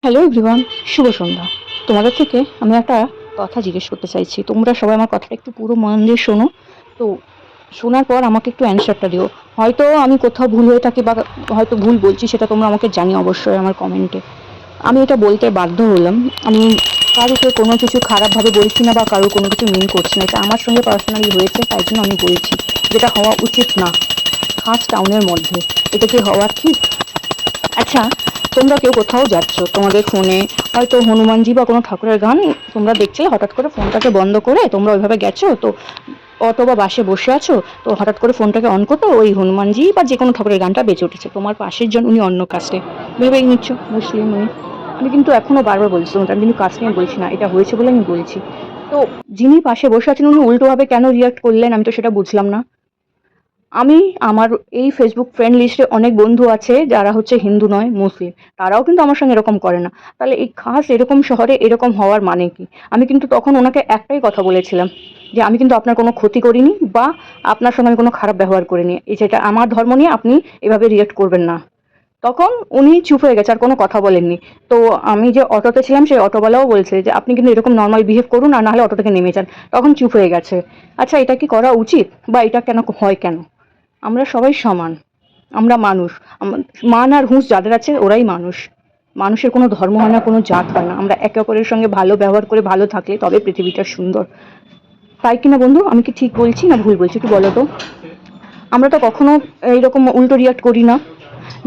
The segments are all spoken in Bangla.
হ্যালো এভরিওয়ান, শুভ সন্ধ্যা। তোমাদের থেকে আমি একটা কথা জিজ্ঞেস করতে চাইছি। তোমরা সবাই আমার কথাটা একটু পুরো মন দিয়ে শোনো। তো শোনার পর আমাকে একটু অ্যান্সারটা দিও। হয়তো আমি কোথাও ভুল হয়ে থাকি বা হয়তো ভুল বলছি, সেটা তোমরা আমাকে জানিও অবশ্যই আমার কমেন্টে। আমি এটা বলতে বাধ্য হলাম। আমি কারোকে কোনো কিছু খারাপভাবে বলছি না বা কারোর কোনো কিছু মিন করছি না। এটা আমার সঙ্গে পার্সোনালি হয়েছে, তাই জন্য আমি বলছি। যেটা হওয়া উচিত না, খাস টাউনের মধ্যে। এটা কি হওয়া ঠিক? আচ্ছা, তোমরা কেউ কোথাও যাচ্ছ, তোমাদের ফোনে হয়তো হনুমানজি বা কোনো ঠাকুরের গান তোমরা দেখছিলে, হঠাৎ করে ফোনটাকে বন্ধ করে তোমরা ওইভাবে গেছো, তো অটো বা বাসে বসে আছো, তো হঠাৎ করে ফোনটাকে অন করতে ওই হনুমানজি বা যে কোনো ঠাকুরের গানটা বেঁচে উঠেছে। তোমার পাশের জন উনি অন্য কাস্টে, ভেবেই নিচ্ছ মুসলিম উনি। আমি কিন্তু এখনও বারবার বলছি তোমাকে, আমি কিন্তু কাস্ট নিয়ে বলছি না, এটা হয়েছে বলে আমি বলছি। তো যিনি পাশে বসে আছেন উনি উল্টোভাবে কেন রিয়াক্ট করলেন আমি তো সেটা বুঝলাম না। আমি আমার এই ফেসবুক ফ্রেন্ড লিস্টে অনেক বন্ধু আছে যারা হচ্ছে হিন্দু নয়, মুসলিম। তারাও কিন্তু আমার সঙ্গে এরকম করে না। তাহলে এই খাস এরকম শহরে এরকম হওয়ার মানে কি? আমি কিন্তু তখন ওনাকে একটাই কথা বলেছিলাম, যে আমি কিন্তু আপনার কোনো ক্ষতি করিনি বা আপনার সঙ্গে আমি কোনো খারাপ ব্যবহার করিনি। এই যেটা আমার ধর্ম নিয়ে আপনি এভাবে রিয়েক্ট করবেন না। তখন উনি চুপ হয়ে গেছে, আর কোনো কথা বলেননি। তো আমি যে অটোতে ছিলাম সেই অটোওয়ালাও বলছে যে আপনি কিন্তু এরকম নর্মাল বিহেভ করুন, আর নাহলে অটো থেকে নেমে যান। তখন চুপ হয়ে গেছে। আচ্ছা, এটা কি করা উচিত বা এটা কেন হয় কেন? আমরা সবাই সমান, আমরা মানুষ। মান আর হুঁশ যাদের আছে ওরাই মানুষ। মানুষের কোনো ধর্ম হয় না, কোনো জাত হয় না। আমরা একে অপরের সঙ্গে ভালো ব্যবহার করে ভালো থাকলে তবে পৃথিবীটা সুন্দর। তাই কিনা বন্ধু? আমি কি ঠিক বলছি না ভুল বলছি, একটু বলো তো। আমরা তো কখনো এইরকম উল্টো রিয়াক্ট করি না।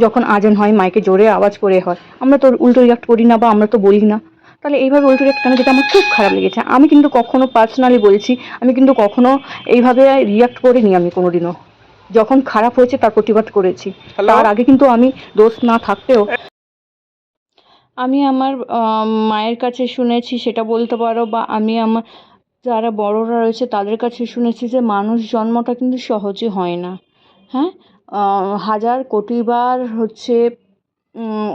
যখন আজান হয় মাইকে জোরে আওয়াজ করে হয়, আমরা তো উল্টো রিয়াক্ট করি না বা আমরা তো বলি না। তাহলে এইভাবে উল্টো রিয়াক্ট কেন? যেটা আমার খুব খারাপ লেগেছে। আমি কিন্তু কখনো পার্সোনালি বলছি, আমি কিন্তু কখনো এইভাবে রিয়াক্ট করিনি আমি কোনোদিনও। যখন খারাপ হয়েছে তার প্রতিবাদ করেছি। হ্যালো। তার আগে কিন্তু আমি দোষ না থাকতেও আমি আমার মায়ের কাছে শুনেছি সেটা বলতে পারো, বা আমি আমার যারা বড়রা রয়েছে তাদের কাছে শুনেছি যে মানুষ জন্মটা কিন্তু সহজে হয় না। হ্যাঁ, হাজার কোটিবার হচ্ছে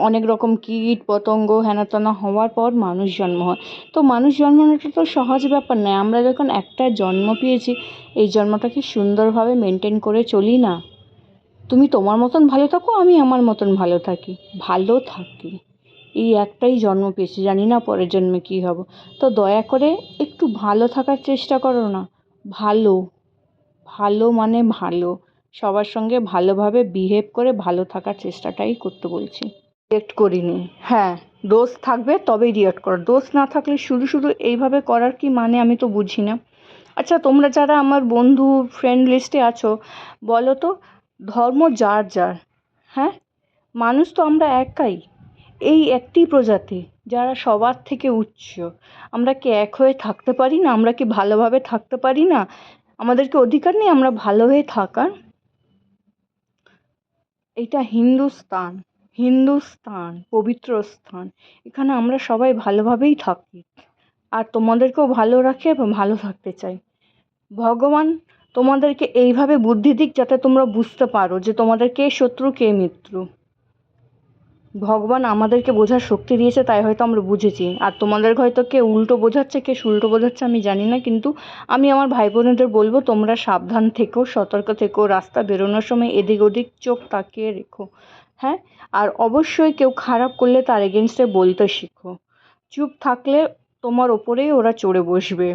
অনেক রকম কীট পতঙ্গ হেনা-তেনা হওয়ার পর মানুষ জন্ম হয়। তো মানুষ জন্মানোটা তো সহজ ব্যাপার নয়। আমরা যখন একটা জন্ম পেয়েছি, এই জন্মটাকে সুন্দরভাবে মেনটেন করে চলি না? তুমি তোমার মতন ভালো থাকো, আমি আমার মতন ভালো থাকি, ভালো থাকি। এই একটাই জন্ম পেয়েছি, জানি না পরের জন্মে কী হব। তো দয়া করে একটু ভালো থাকার চেষ্টা করো না। ভালো, ভালো মানে ভালো। সবার সঙ্গে ভালোভাবে বিহেভ করে ভালো থাকার চেষ্টাটাই করতে বলছি। রিয়েক্ট করিনি। হ্যাঁ, দোষ থাকবে তবেই রিয়েক্ট করো। দোষ না থাকলে শুধু শুধু এইভাবে করার কি মানে আমি তো বুঝি না। আচ্ছা, তোমরা যারা আমার বন্ধু ফ্রেন্ড লিস্টে আছো, বলো তো, ধর্ম যার যার, হ্যাঁ, মানুষ তো আমরা একাই। এই একটি প্রজাতি যারা সবার থেকে উচ্চ। আমরা কি এক হয়ে থাকতে পারি না? আমরা কি ভালোভাবে থাকতে পারি না? আমাদের কি অধিকার নেই আমরা ভালো হয়ে থাকার? এটা হিন্দুস্তান, হিন্দুস্তান পবিত্র স্থান। এখানে আমরা সবাই ভালোভাবেই থাকি, আর তোমাদেরকেও ভালো রাখি এবং ভালো থাকতে চাই। ভগবান তোমাদেরকে এইভাবে বুদ্ধি দিক যাতে তোমরা বুঝতে পারো যে তোমাদের কে শত্রু কে মিত্র। ভগবান আমাদেরকে বোঝার শক্তি দিয়েছে, তাই হয়তো আমরা বুঝেছি। আর তোমাদের হয়তো কে উল্টো বোঝাচ্ছে কে সুল্টো বোঝাচ্ছে আমি জানি না, কিন্তু আমি আমার ভাই বোনেদের বলবো তোমরা সাবধান থেকো, সতর্ক থেকো, রাস্তা বেরোনোর সময় এদিক ওদিক চোখ তাকিয়ে রেখো। হ্যাঁ, আর অবশ্যই কেউ খারাপ করলে তার এগেনস্টে বলতে শিখো। চুপ থাকলে তোমার ওপরেই ওরা চড়ে বসবে।